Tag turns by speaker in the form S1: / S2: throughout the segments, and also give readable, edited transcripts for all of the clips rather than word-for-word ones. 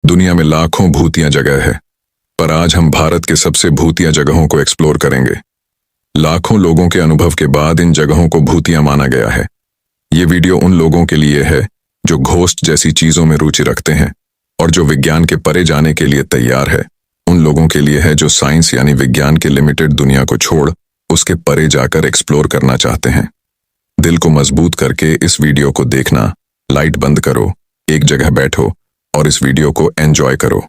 S1: दुनिया में लाखों भूतिया जगह है, पर आज हम भारत के सबसे भूतिया जगहों को एक्सप्लोर करेंगे। लाखों लोगों के अनुभव के बाद इन जगहों को भूतिया माना गया है। ये वीडियो उन लोगों के लिए है जो घोस्ट जैसी चीजों में रुचि रखते हैं और जो विज्ञान के परे जाने के लिए तैयार है। उन लोगों के लिए है जो साइंस यानी विज्ञान के लिमिटेड दुनिया को छोड़ उसके परे जाकर एक्सप्लोर करना चाहते हैं। दिल को मजबूत करके इस वीडियो को देखना, लाइट बंद करो, एक जगह बैठो और इस वीडियो को एंजॉय करो।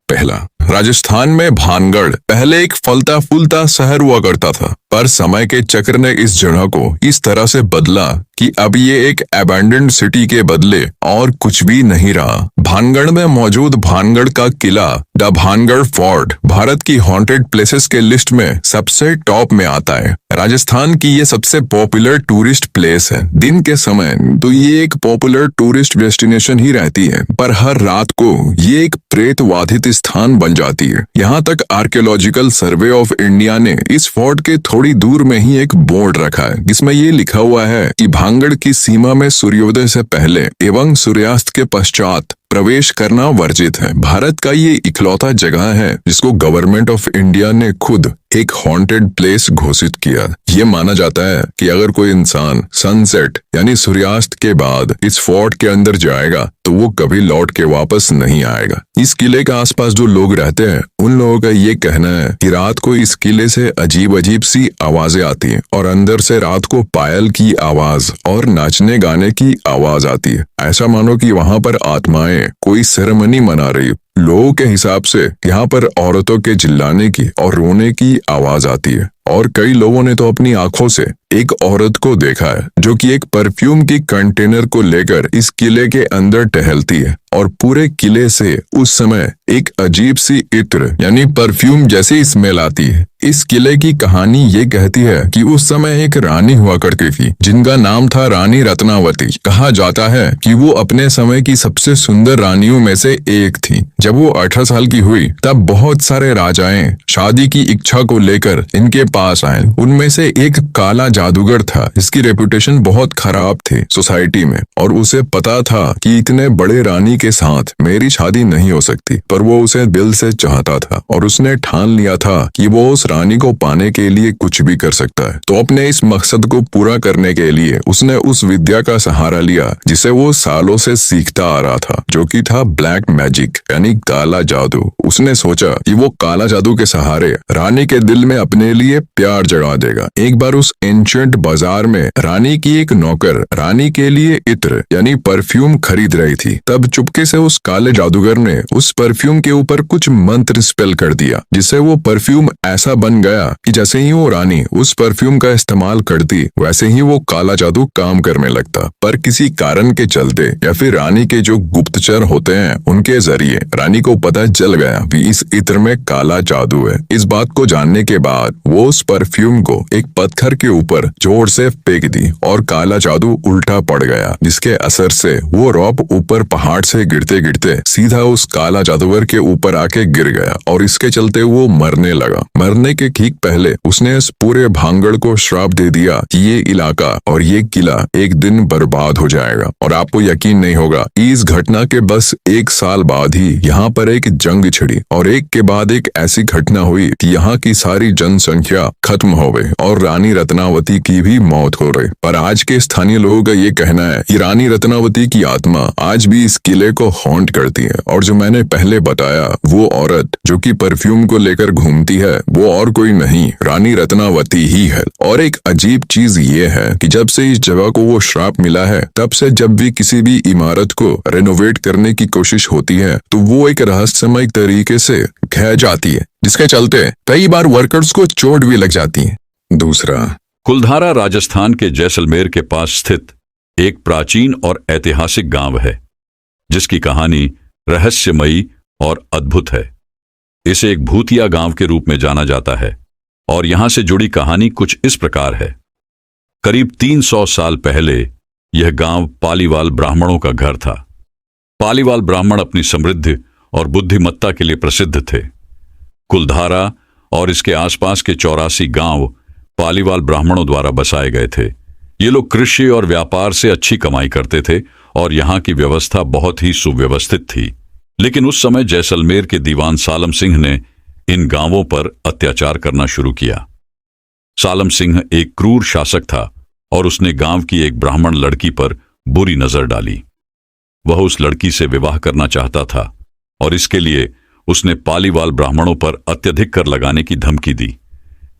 S1: पहला, राजस्थान में भानगढ़ पहले एक फलता फूलता शहर हुआ करता था, पर समय के चक्र ने इस जगह को इस तरह से बदला कि अब ये एक अबैंडन्ड सिटी के बदले और कुछ भी नहीं रहा। भानगढ़ में मौजूद भानगढ़ का किला द भानगढ़ फोर्ट भारत की हॉन्टेड प्लेसेस के लिस्ट में सबसे टॉप में आता है। राजस्थान की ये सबसे पॉपुलर टूरिस्ट प्लेस है। दिन के समय तो ये एक पॉपुलर टूरिस्ट डेस्टिनेशन ही रहती है, पर हर रात को ये एक प्रेत बाधित स्थान बन जाती है। यहाँ तक आर्कियोलॉजिकल सर्वे ऑफ इंडिया ने इस फोर्ट के थोड़ी दूर में ही एक बोर्ड रखा है जिसमें ये लिखा हुआ है कि भानगढ़ की सीमा में सूर्योदय से पहले एवं सूर्यास्त के पश्चात प्रवेश करना वर्जित है। भारत का ये इकलौता जगह है जिसको गवर्नमेंट ऑफ इंडिया ने खुद एक हॉन्टेड प्लेस घोषित किया। ये माना जाता है कि अगर कोई इंसान सनसेट यानी सूर्यास्त के बाद इस फोर्ट के अंदर जाएगा तो वो कभी लौट के वापस नहीं आएगा। इस किले के आसपास जो लोग रहते हैं उन लोगों का ये कहना है कि रात को इस किले से अजीब अजीब सी आवाजें आती हैं और अंदर से रात को पायल की आवाज और नाचने गाने की आवाज आती है। ऐसा मानो कि वहां पर आत्माएं कोई सेरेमनी मना रही। लोगों के हिसाब से यहाँ पर औरतों के चिल्लाने की और रोने की आवाज आती है और कई लोगों ने तो अपनी आंखों से एक औरत को देखा है जो कि एक परफ्यूम की कंटेनर को लेकर इस किले के अंदर टहलती है और पूरे किले से उस समय एक अजीब सी इत्र यानी परफ्यूम जैसी स्मेल आती है। इस किले की कहानी ये कहती है कि उस समय एक रानी हुआ करती थी जिनका नाम था रानी रत्नावती। कहा जाता है कि वो अपने समय की सबसे सुंदर रानियों में से एक थी। जब वो 18 साल की हुई तब बहुत सारे राजाएं शादी की इच्छा को लेकर इनके पास आए। उनमें से एक काला जादूगर था जिसकी रेपुटेशन बहुत खराब थी सोसाइटी में और उसे पता था कि इतने बड़े रानी के साथ मेरी शादी नहीं हो सकती, पर वो उसे दिल से चाहता था और उसने ठान लिया था कि वो उस रानी को पाने के लिए कुछ भी कर सकता है। तो अपने इस मकसद को पूरा करने के लिए उसने उस विद्या का सहारा लिया जिसे वो सालों से सीखता आ रहा था, जो कि था ब्लैक मैजिक यानी काला जादू। उसने सोचा कि वो काला जादू के सहारे रानी के दिल में अपने लिए प्यार जगा देगा। एक बार उस एंशिएंट बाजार में रानी की एक नौकर रानी के लिए इत्र यानी परफ्यूम खरीद रही थी। तब चुपके से उस काले जादूगर ने उस परफ्यूम के ऊपर कुछ मंत्र स्पेल कर दिया जिससे वो परफ्यूम ऐसा बन गया कि जैसे ही वो रानी उस परफ्यूम का इस्तेमाल करती वैसे ही वो काला जादू काम करने लगता। पर किसी कारण के चलते या फिर रानी के जो गुप्तचर होते हैं उनके जरिए रानी को पता चल गया कि इस इत्र में काला जादू है। इस बात को जानने के बाद वो उस परफ्यूम को एक पत्थर के ऊपर जोर से फेंक दी और काला जादू उल्टा पड़ गया, जिसके असर से वो रॉप ऊपर पहाड़ से गिरते गिरते सीधा उस काला जादूगर के ऊपर आके गिर गया और इसके चलते वो मरने लगा। मरने के ठीक पहले उसने इस पूरे भानगढ़ को श्राप दे दिया कि ये इलाका और ये किला एक दिन बर्बाद हो जाएगा। और आपको यकीन नहीं होगा, इस घटना के बस एक साल बाद ही यहाँ पर एक जंग छिड़ी और एक के बाद एक ऐसी घटना हुई कि यहाँ की सारी जनसंख्या खत्म हो गई और रानी रत्नावती की भी मौत हो रही। पर आज के स्थानीय लोगों का ये कहना है कि रानी रत्नावती की आत्मा आज भी इस किले को हॉन्ट करती है और जो मैंने पहले बताया वो औरत जो कि परफ्यूम को लेकर घूमती है वो और कोई नहीं, रानी रत्नावती ही है। और एक अजीब चीज ये है कि जब से इस जगह को वो श्राप मिला है तब से जब भी किसी भी इमारत को रेनोवेट करने की कोशिश होती है तो वो एक रहस्यमय तरीके से ढह जाती है, जिसके चलते कई बार वर्कर्स को चोट भी लग जाती है। दूसरा,
S2: कुलधारा राजस्थान के जैसलमेर के पास स्थित एक प्राचीन और ऐतिहासिक गांव है जिसकी कहानी रहस्यमयी और अद्भुत है। इसे एक भूतिया गांव के रूप में जाना जाता है और यहां से जुड़ी कहानी कुछ इस प्रकार है। करीब 300 साल पहले यह गांव पालीवाल ब्राह्मणों का घर था। पालीवाल ब्राह्मण अपनी समृद्धि और बुद्धिमत्ता के लिए प्रसिद्ध थे। कुलधारा और इसके आसपास के 84 गांव पालीवाल ब्राह्मणों द्वारा बसाए गए थे। ये लोग कृषि और व्यापार से अच्छी कमाई करते थे और यहाँ की व्यवस्था बहुत ही सुव्यवस्थित थी। लेकिन उस समय जैसलमेर के दीवान सालम सिंह ने इन गांवों पर अत्याचार करना शुरू किया। सालम सिंह एक क्रूर शासक था और उसने गांव की एक ब्राह्मण लड़की पर बुरी नजर डाली। वह उस लड़की से विवाह करना चाहता था और इसके लिए उसने पालीवाल ब्राह्मणों पर अत्यधिक कर लगाने की धमकी दी।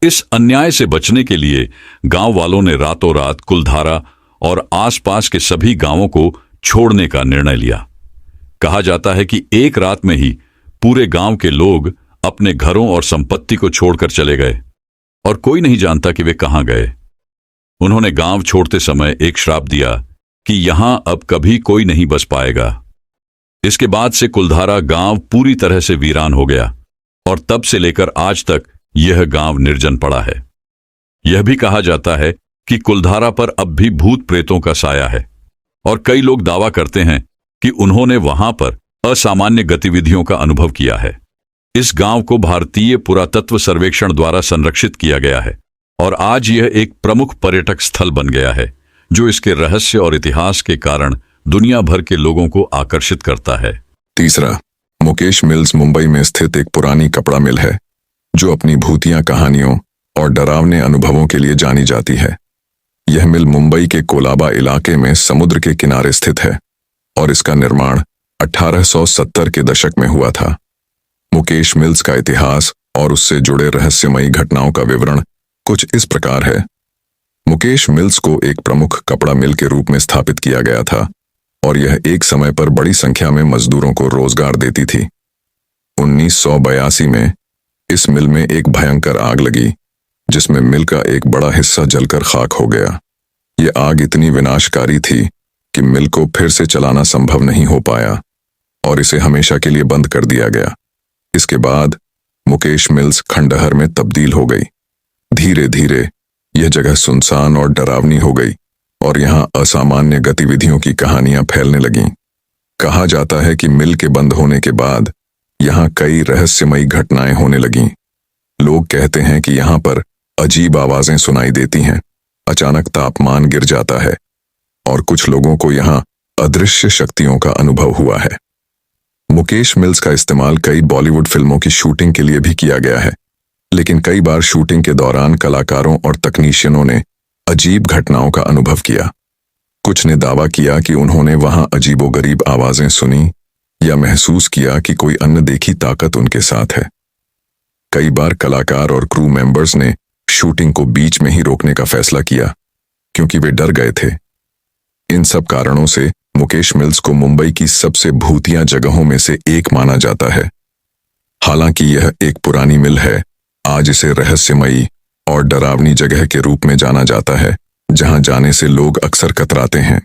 S2: इस अन्याय से बचने के लिए गांव वालों ने रातों रात कुलधारा और आसपास के सभी गांवों को छोड़ने का निर्णय लिया। कहा जाता है कि एक रात में ही पूरे गांव के लोग अपने घरों और संपत्ति को छोड़कर चले गए और कोई नहीं जानता कि वे कहां गए। उन्होंने गांव छोड़ते समय एक श्राप दिया कि यहां अब कभी कोई नहीं बस पाएगा। इसके बाद से कुलधारा गांव पूरी तरह से वीरान हो गया और तब से लेकर आज तक यह गांव निर्जन पड़ा है। यह भी कहा जाता है कि कुलधारा पर अब भी भूत प्रेतों का साया है और कई लोग दावा करते हैं कि उन्होंने वहां पर असामान्य गतिविधियों का अनुभव किया है। इस गांव को भारतीय पुरातत्व सर्वेक्षण द्वारा संरक्षित किया गया है और आज यह एक प्रमुख पर्यटक स्थल बन गया है, जो इसके रहस्य और इतिहास के कारण दुनिया भर के लोगों को आकर्षित करता है।
S1: तीसरा, मुकेश मिल्स मुंबई में स्थित एक पुरानी कपड़ा मिल है जो अपनी भूतिया कहानियों और डरावने अनुभवों के लिए जानी जाती है। यह मिल मुंबई के कोलाबा इलाके में समुद्र के किनारे स्थित है और इसका निर्माण 1870 के दशक में हुआ था। मुकेश मिल्स का इतिहास और उससे जुड़े रहस्यमयी घटनाओं का विवरण कुछ इस प्रकार है। मुकेश मिल्स को एक प्रमुख कपड़ा मिल के रूप में स्थापित किया गया था और यह एक समय पर बड़ी संख्या में मजदूरों को रोजगार देती थी। 1982 में इस मिल में एक भयंकर आग लगी, जिसमें मिल का एक बड़ा हिस्सा जलकर खाक हो गया। यह आग इतनी विनाशकारी थी कि मिल को फिर से चलाना संभव नहीं हो पाया और इसे हमेशा के लिए बंद कर दिया गया। इसके बाद मुकेश मिल्स खंडहर में तब्दील हो गई। धीरे धीरे यह जगह सुनसान और डरावनी हो गई और यहाँ असामान्य गतिविधियों की कहानियां फैलने लगीं। कहा जाता है कि मिल के बंद होने के बाद यहाँ कई रहस्यमयी घटनाएं होने लगीं। लोग कहते हैं कि यहाँ पर अजीब आवाजें सुनाई देती हैं, अचानक तापमान गिर जाता है और कुछ लोगों को यहाँ अदृश्य शक्तियों का अनुभव हुआ है। मुकेश मिल्स का इस्तेमाल कई बॉलीवुड फिल्मों की शूटिंग के लिए भी किया गया है, लेकिन कई बार शूटिंग के दौरान कलाकारों और तकनीशियनों ने अजीब घटनाओं का अनुभव किया। कुछ ने दावा किया कि उन्होंने वहां अजीबोगरीब आवाजें सुनी या महसूस किया कि कोई अनदेखी ताकत उनके साथ है। कई बार कलाकार और क्रू मेंबर्स ने शूटिंग को बीच में ही रोकने का फैसला किया क्योंकि वे डर गए थे। इन सब कारणों से मुकेश मिल्स को मुंबई की सबसे भूतिया जगहों में से एक माना जाता है। हालांकि यह एक पुरानी मिल है, आज इसे रहस्यमयी और डरावनी जगह के रूप में जाना जाता है, जहां जाने से लोग अक्सर कतराते हैं।